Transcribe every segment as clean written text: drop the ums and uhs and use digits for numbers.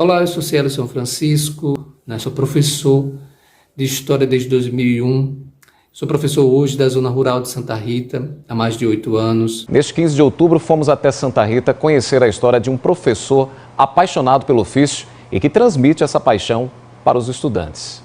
Olá, eu sou Cielison Francisco, sou professor de História desde 2001. Sou professor hoje da Zona Rural de Santa Rita, há mais de 8 anos. Neste 15 de outubro, fomos até Santa Rita conhecer a história de um professor apaixonado pelo ofício e que transmite essa paixão para os estudantes.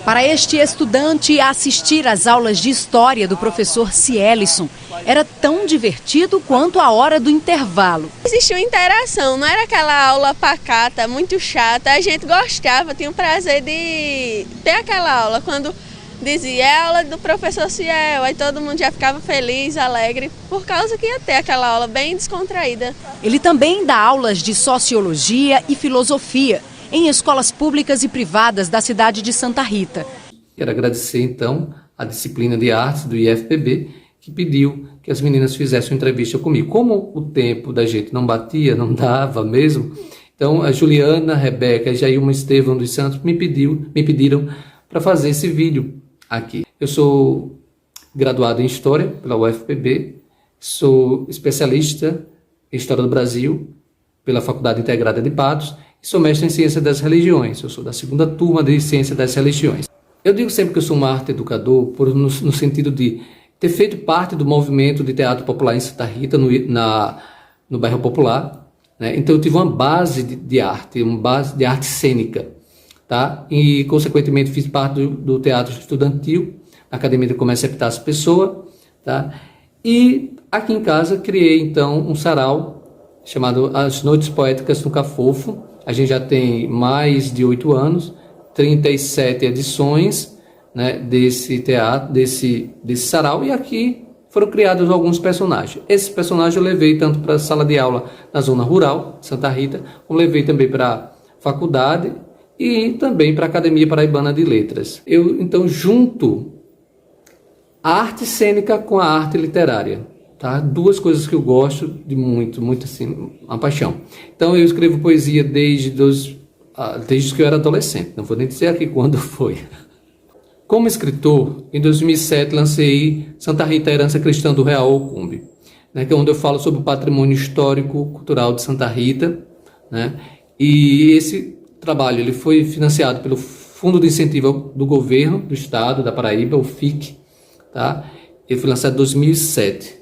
Para este estudante, assistir às aulas de história do professor Cielison era tão divertido quanto a hora do intervalo. Existia uma interação, não era aquela aula pacata, muito chata. A gente gostava, tinha o prazer de ter aquela aula. Quando dizia, é a aula do professor Ciel, aí todo mundo já ficava feliz, alegre, por causa que ia ter aquela aula bem descontraída. Ele também dá aulas de sociologia e filosofia em escolas públicas e privadas da cidade de Santa Rita. Quero agradecer, então, a disciplina de artes do IFPB, que pediu que as meninas fizessem uma entrevista comigo. Como o tempo da gente não batia, não dava mesmo, então a Juliana, a Rebeca e a Jailma Estevão dos Santos me pediram para fazer esse vídeo aqui. Eu sou graduado em História pela UFPB, sou especialista em História do Brasil pela Faculdade Integrada de Patos e sou mestre em Ciência das Religiões. Eu sou da 2ª turma de Ciência das Religiões. Eu digo sempre que eu sou um arte educador no sentido de ter feito parte do movimento de teatro popular em Santa Rita, no bairro Popular, né? Então eu tive uma base de arte, uma base de arte cênica, tá? E consequentemente fiz parte do teatro estudantil, na Academia de Comércio Epitácio Pessoa, tá? E aqui em casa criei então um sarau chamado As Noites Poéticas no Cafofo. A gente já tem mais de 8 anos, 37 edições, né, desse teatro, desse sarau, e aqui foram criados alguns personagens. Esses personagens eu levei tanto para a sala de aula na zona rural, Santa Rita, como levei também para a faculdade e também para a Academia Paraibana de Letras. Eu, então, junto a arte cênica com a arte literária. Tá? 2 coisas que eu gosto de muito assim, uma paixão. Então eu escrevo poesia desde que eu era adolescente, não vou nem dizer aqui quando foi. Como escritor, em 2007 lancei Santa Rita, Herança Cristã do Real Ocumbe, né, que é onde eu falo sobre o patrimônio histórico cultural de Santa Rita, né, e esse trabalho ele foi financiado pelo Fundo de Incentivo do Governo do Estado da Paraíba, o FIC, tá? Ele foi lançado em 2007.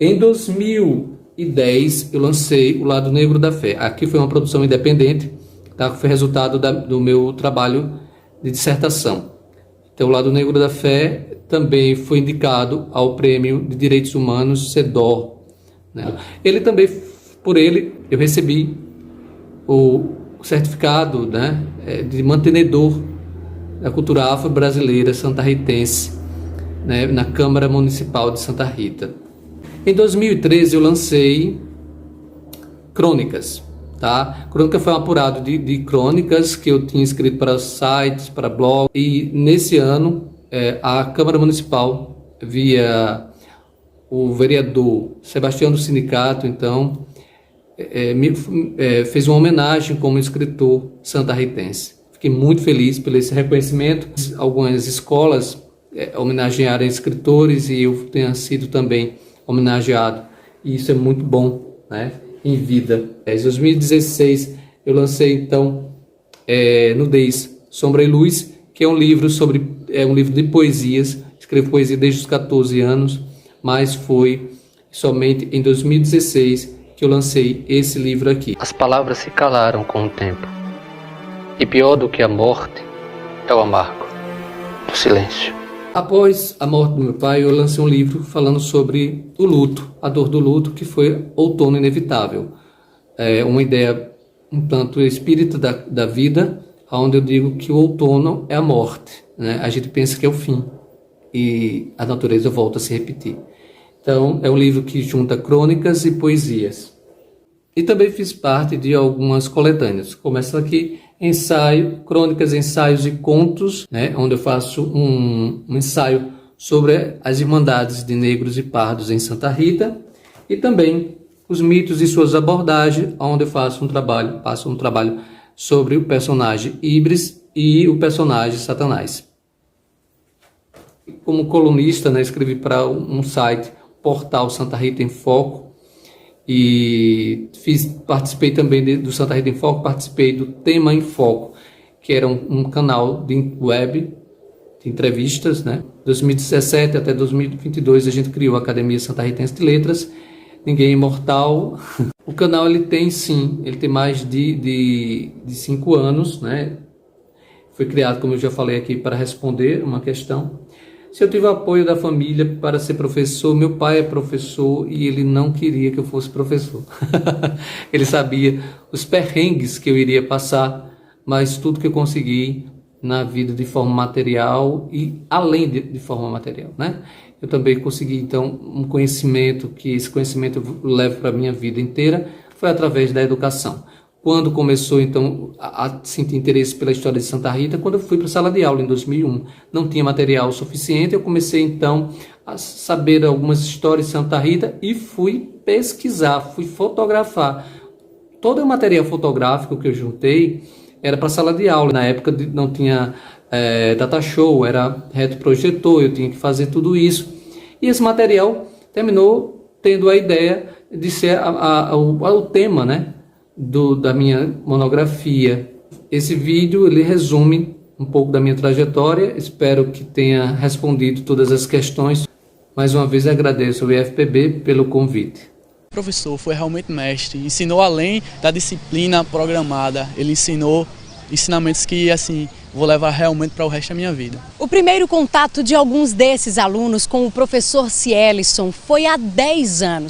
Em 2010, eu lancei O Lado Negro da Fé. Aqui foi uma produção independente, tá? Foi resultado do meu trabalho de dissertação. Então, O Lado Negro da Fé também foi indicado ao Prêmio de Direitos Humanos CEDOR, né? Ele também, por ele, eu recebi o certificado, né, de mantenedor da cultura afro-brasileira santarritense, né, na Câmara Municipal de Santa Rita. Em 2013 eu lancei Crônicas, tá? Crônica foi um apurado de crônicas que eu tinha escrito para sites, para blogs, e nesse ano a Câmara Municipal, via o vereador Sebastião do Sindicato, então, fez uma homenagem como escritor santarritense. Fiquei muito feliz por esse reconhecimento. Algumas escolas homenagearam escritores e eu tenho sido também homenageado, e isso é muito bom, né, em vida. Em 2016 eu lancei então Nudez, Sombra e Luz, que é um livro de poesias. Escrevo poesia desde os 14 anos, mas foi somente em 2016 que eu lancei esse livro aqui. As palavras se calaram com o tempo, e pior do que a morte é o amargo do silêncio. Após a morte do meu pai, eu lancei um livro falando sobre o luto, a dor do luto, que foi Outono Inevitável. É uma ideia um tanto espírita da vida, onde eu digo que o outono é a morte, né? A gente pensa que é o fim e a natureza volta a se repetir. Então, é um livro que junta crônicas e poesias. E também fiz parte de algumas coletâneas. Começa aqui, crônicas, ensaios e contos, né, onde eu faço um ensaio sobre as irmandades de negros e pardos em Santa Rita, e também os mitos e suas abordagens, onde eu passo um trabalho sobre o personagem Ibris e o personagem Satanás. Como colunista, né, escrevi para um site, Portal Santa Rita em Foco, E participei também do Santa Rita em Foco, participei do Tema em Foco, que era um canal de web de entrevistas, né? 2017 até 2022 a gente criou a Academia Santarritense de Letras, Ninguém é Imortal. O canal ele tem mais de 5 anos, né? Foi criado, como eu já falei aqui, para responder uma questão. Se eu tive o apoio da família para ser professor, meu pai é professor e ele não queria que eu fosse professor. Ele sabia os perrengues que eu iria passar, mas tudo que eu consegui na vida de forma material e além de forma material, né? Eu também consegui, então, um conhecimento, que esse conhecimento eu levo para a minha vida inteira, foi através da educação. Quando começou, então, a sentir interesse pela história de Santa Rita, quando eu fui para a sala de aula em 2001. Não tinha material suficiente, eu comecei, então, a saber algumas histórias de Santa Rita e fui pesquisar, fui fotografar. Todo o material fotográfico que eu juntei era para a sala de aula. Na época não tinha data show, era retroprojetor, eu tinha que fazer tudo isso. E esse material terminou tendo a ideia de ser o tema, né? Da minha monografia. Esse vídeo ele resume um pouco da minha trajetória, espero que tenha respondido todas as questões. Mais uma vez agradeço ao IFPB pelo convite. O professor foi realmente mestre, ensinou além da disciplina programada, ele ensinou ensinamentos que assim vou levar realmente para o resto da minha vida. O primeiro contato de alguns desses alunos com o professor Cielison foi há 10 anos.